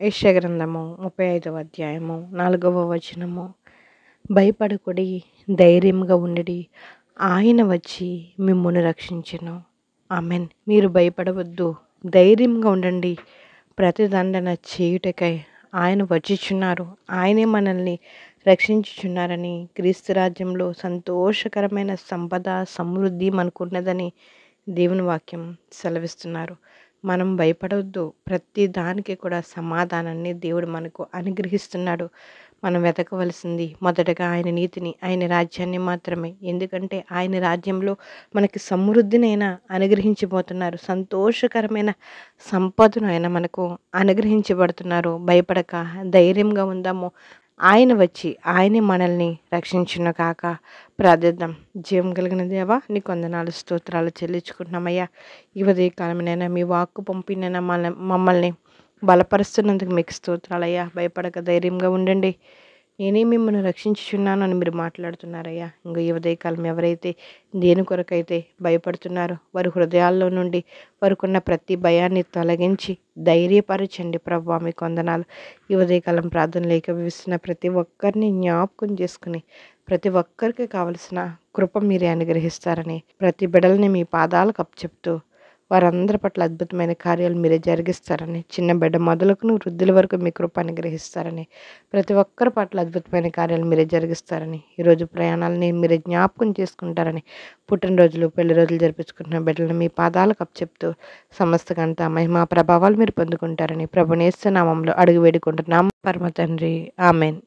యెషయా గ్రంథము 35వ అధ్యాయము 4వ వచనము. భయపడకుడి, ధైర్యముగా ఉండుడి, ఆయన వచ్చి మిమ్మును రక్షించును. ఆమెన్. మీరు భయపడవద్దు, ధైర్యంగా ఉండండి. ప్రతిదండన చేయుటకై ఆయన వచ్చుచున్నారు. ఆయనే మనల్ని రక్షించుచున్నారని, క్రీస్తు రాజ్యంలో సంతోషకరమైన సంపద సమృద్ధి మనకున్నదని దేవుని వాక్యం సెలవిస్తున్నారు. మనం భయపడవద్దు. ప్రతి దానికి కూడా సమాధానాన్ని దేవుడు మనకు అనుగ్రహిస్తున్నాడు. మనం వెతకవలసింది మొదటగా ఆయన నీతిని, ఆయన రాజ్యాన్ని మాత్రమే. ఎందుకంటే ఆయన రాజ్యంలో మనకి సమృద్ధినైనా అనుగ్రహించబోతున్నారు. సంతోషకరమైన సంపదను ఆయన మనకు అనుగ్రహించబడుతున్నారు. భయపడక ధైర్యంగా ఉందాము. ఆయన వచ్చి ఆయనే మనల్ని రక్షించును కాక. ప్రార్థిద్దాం. జీవం కలిగిన దేవా, నీకు వందనాలు స్తోత్రాలు చెల్లించుకుంటున్నామయ్యా. ఈ ఉదయకాలమైనా మీ వాక్కు పంపినైనా మమ్మల్ని బలపరుస్తున్నందుకు మీకు స్తోత్రాలయ్యా. భయపడక ధైర్యంగా ఉండండి, నేనే మిమ్మల్ని రక్షించుచున్నాను అని మీరు మాట్లాడుతున్నారయ్యా. ఇంకా ఈ ఉదయకాలం ఎవరైతే దేని కొరకైతే భయపడుతున్నారో వారి హృదయాల్లో నుండి వారికున్న ప్రతి భయాన్ని తొలగించి ధైర్యపరచండి ప్రభువా. మీకు వందనాలు. ఈ ఉదయకాలం ప్రార్థనలు ఏకీభవిస్తున్న ప్రతి ఒక్కరిని జ్ఞాపకం చేసుకుని ప్రతి ఒక్కరికి కావలసిన కృప మీరే అనుగ్రహిస్తారని, ప్రతి బిడ్డల్ని మీ పాదాలకు అప్పచెప్తూ వారందరి పట్ల అద్భుతమైన కార్యాలు మీరే జరిగిస్తారని, చిన్న బిడ్డ మొదలుకుని వృద్ధుల వరకు మీ కృప అనుగ్రహిస్తారని, ప్రతి ఒక్కరి పట్ల అద్భుతమైన కార్యాలు మీరే జరిగిస్తారని, ఈరోజు ప్రయాణాలని మీరే జ్ఞాపకం చేసుకుంటారని, పుట్టినరోజులు పెళ్లి రోజులు జరిపించుకుంటున్న బిడ్డలను మీ పాదాలకు అప్పచెప్తూ సమస్త గంట మహిమా ప్రభావాలు మీరు పొందుకుంటారని ప్రభునేస్తు నామంలో అడుగు వేడుకుంటున్నాం పరమ తండ్రి. ఆమెన్.